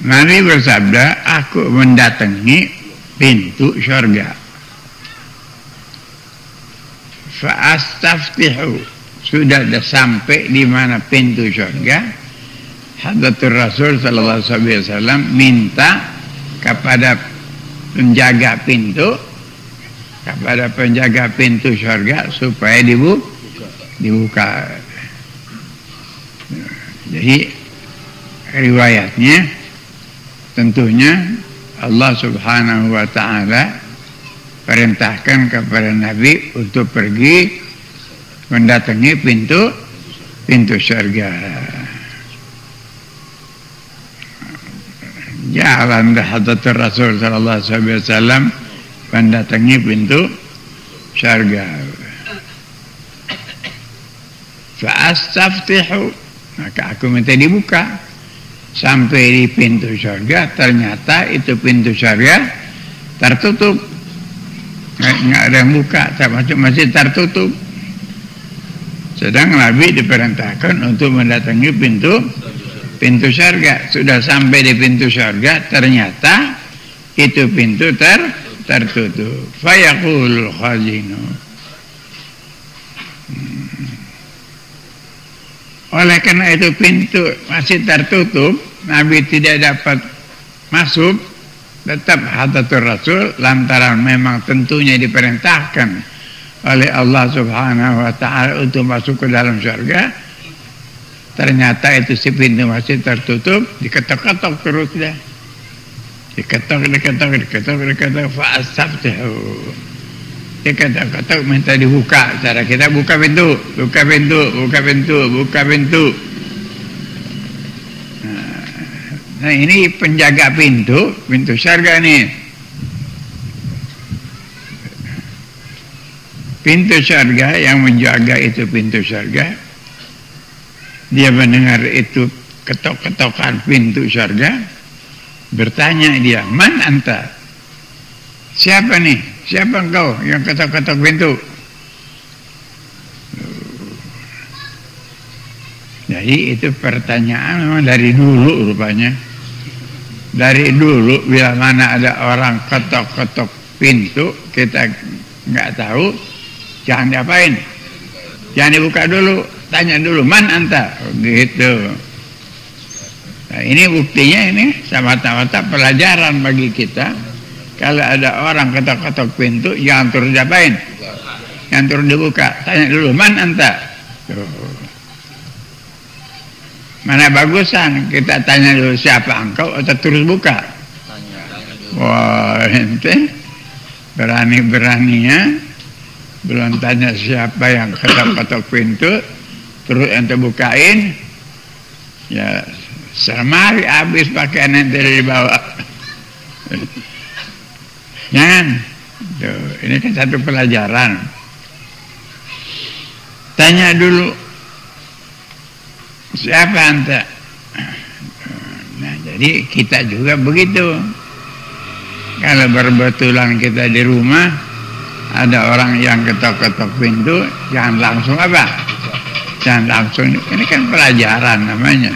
Nabi bersabda, aku mendatangi pintu syurga. Fa'astaftihu, sudah sampai di mana pintu syurga. Hadratur Rasul sallallahu alaihi wasallam minta kepada penjaga pintu, syurga supaya dibuka. Jadi riwayatnya tentunya Allah Subhanahu wa ta'ala perintahkan kepada Nabi untuk pergi mendatangi pintu syurga. Jalan Hadratur Rasul sallallahu alaihi wasallam mendatangi pintu syurga. Fa'astaftihu, maka aku minta dibuka. Sampai di pintu syurga, ternyata itu pintu syurga tertutup, nggak ada yang buka, masih tertutup. Sedang Nabi diperintahkan untuk mendatangi pintu syurga. Sudah sampai di pintu syurga, ternyata itu pintu tertutup. Fayaqul khazinu, oleh karena itu pintu masih tertutup, Nabi tidak dapat masuk. Tetap Hadratur Rasul lantaran memang tentunya diperintahkan oleh Allah Subhanahu wa ta'ala untuk masuk ke dalam surga. Ternyata itu si pintu masih tertutup, diketok-ketok terus dah. Diketok, fa'astaftihu. Diketok-ketok minta dibuka. Cara kita buka pintu. Nah ini penjaga pintu syurga nih. Pintu syurga yang menjaga itu pintu syurga. Dia mendengar itu ketok-ketokan pintu syurga. Bertanya dia, man anta? Siapa nih? Siapa engkau yang ketok-ketok pintu? Jadi itu pertanyaan memang dari dulu rupanya. Dari dulu bila mana ada orang ketok-ketok pintu, kita nggak tahu, jangan diapain? Jangan dibuka dulu, tanya dulu, man anta? Gitu. Nah, ini buktinya, ini sama-sama pelajaran bagi kita. Kalau ada orang ketok-ketok pintu, jangan turun diapain? Jangan turun dibuka, tanya dulu, man anta? Tuh. Mana bagusan kita tanya dulu siapa engkau atau terus buka? Wah, ente berani-beraninya belum tanya siapa yang ketok-ketok pintu, terus ente bukain, ya semari habis pakaian ente dari bawah. Jangan. Tuh, ini kan satu pelajaran. Tanya dulu, siapa anta? Nah, jadi kita juga begitu. Kalau berbetulan kita di rumah ada orang yang ketok-ketok pintu, jangan langsung apa? Jangan langsung. Ini kan pelajaran namanya.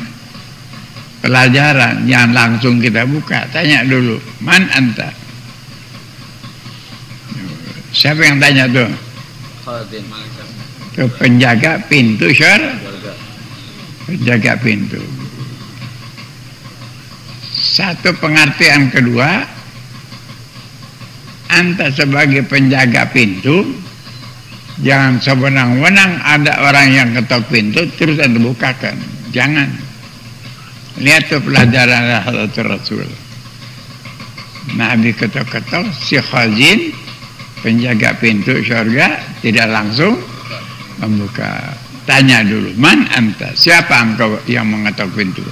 Pelajaran, jangan langsung kita buka. Tanya dulu, man anta? Siapa yang tanya tuh? Tuh penjaga pintu syurga. Penjaga pintu. Satu pengertian kedua, anta sebagai penjaga pintu, jangan sewenang-wenang ada orang yang ketok pintu terus anda bukakan. Jangan. Lihat tuh pelajaran Hadratur Rasul. Nabi ketok-ketok, si khazin, penjaga pintu syurga, tidak langsung membuka. Tanya dulu, man anta? Siapa engkau yang mengetok pintu?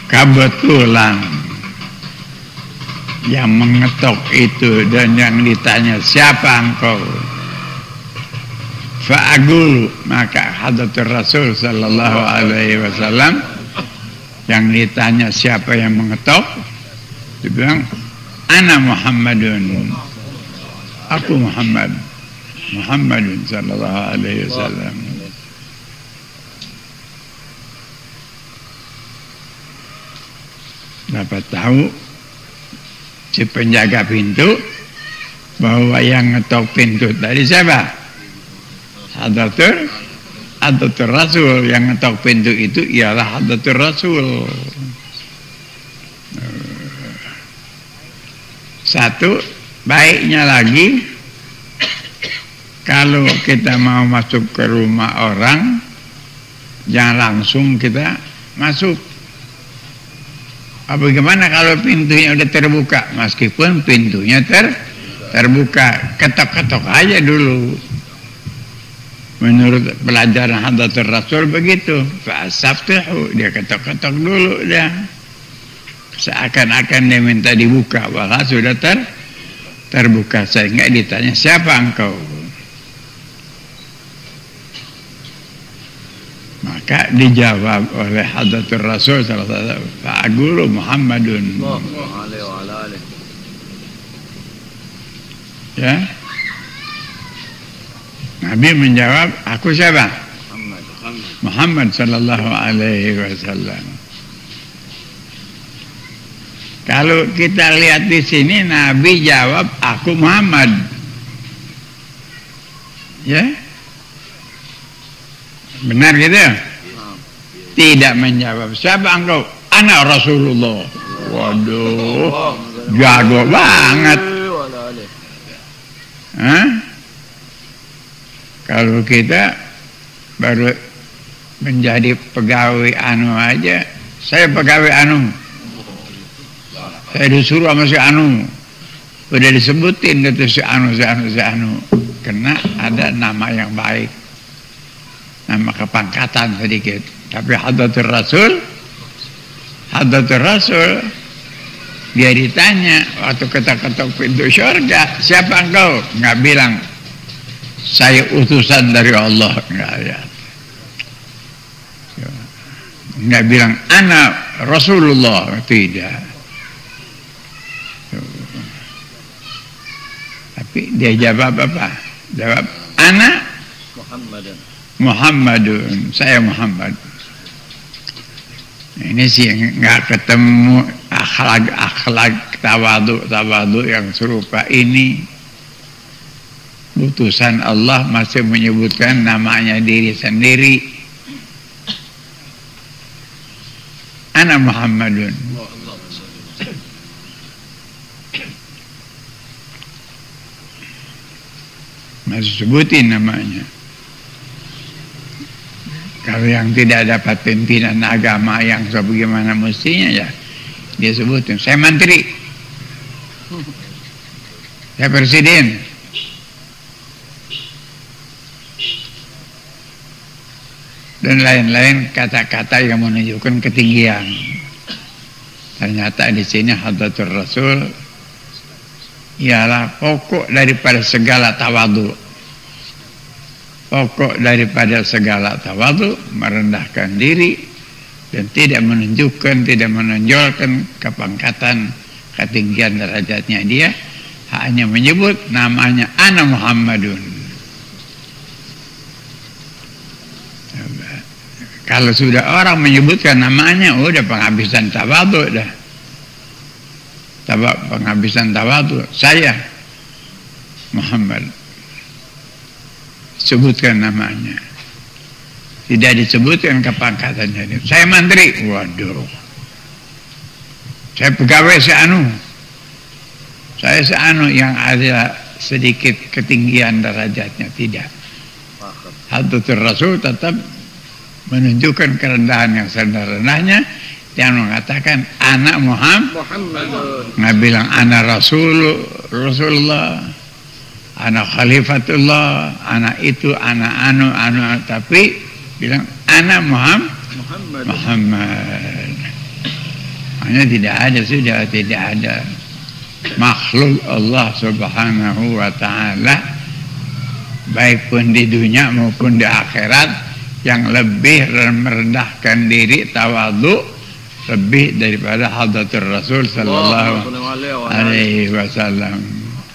Kebetulan yang mengetok itu dan yang ditanya siapa engkau? Fa'agul, maka Hadratur Rasul sallallahu alaihi wasallam yang ditanya siapa yang mengetok, dia bilang, ana Muhammadun, aku Muhammadun sallallahu alaihi wasallam. dapat tahu si penjaga pintu bahwa yang ngetok pintu tadi siapa? Hadratul Rasul. Yang ngetok pintu itu ialah Hadratul Rasul. Satu, baiknya lagi kalau kita mau masuk ke rumah orang, jangan langsung kita masuk. Bagaimana kalau pintunya udah terbuka? Meskipun pintunya terbuka, ketok-ketok aja dulu. Menurut pelajaran Hadratul Rasul begitu. Fa'astaftihu, dia ketok-ketok dulu dia. Seakan-akan dia minta dibuka, walau sudah terbuka. Sehingga ditanya, siapa engkau? Maka dijawab oleh Hadratul Rasul sallallahu alaihi wasallam, fa'aqulu Muhammadun. Ya. Nabi menjawab, aku siapa? Muhammad sallallahu alaihi wasallam. Kalau kita lihat di sini, Nabi jawab, aku Muhammad. Ya. Benar gitu? Tidak menjawab, siapa engkau? Anak Rasulullah. Waduh, jago banget. Hah? Kalau kita baru menjadi pegawai anu aja, saya pegawai anu, saya disuruh sama si anu, udah disebutin itu si anu, karena ada nama yang baik, nama kepangkatan sedikit. Tapi Hadratul Rasul dia ditanya waktu ketok-ketok pintu syurga, siapa engkau? Nggak bilang saya utusan dari Allah, nggak bilang anak Rasulullah, tidak. Tapi dia jawab apa? Jawab anak Muhammadun, saya Muhammad. Ini sih nggak ketemu akhlak tawadu yang serupa ini. Utusan Allah masih menyebutkan namanya diri sendiri. Ana Muhammadun. Masih sebutin namanya. Kalau yang tidak dapat pimpinan agama yang sebagaimana mestinya, ya dia sebutin, saya menteri, saya presiden. Dan lain-lain kata-kata yang menunjukkan ketinggian. Ternyata di sini Hadratul Rasul ialah pokok daripada segala tawadu. Pokok daripada segala tawadu, merendahkan diri dan tidak menunjukkan, tidak menonjolkan kepangkatan, ketinggian derajatnya dia, hanya menyebut namanya ana Muhammadun. Kalau sudah orang menyebutkan namanya, udah penghabisan tawadu dah. Penghabisan tawadu. Saya Muhammad. Sebutkan namanya. Tidak disebutkan kepangkatannya. Saya menteri. Waduh. Saya pegawai seanu. Saya seanu yang ada sedikit ketinggian derajatnya. Tidak. Hadratul Rasul tetap menunjukkan kerendahan yang serendah-rendahnya, yang mengatakan anak Muhammad, nggak bilang anak Rasulullah, anak Khalifatullah, anak itu, anak anu, tapi bilang anak Muhammad. Hanya tidak ada makhluk Allah Subhanahu wa Ta'ala, baik pun di dunia maupun di akhirat, yang lebih merendahkan diri, tawadu, lebih daripada Hadratul Rasul sallallahu alaihi wasallam.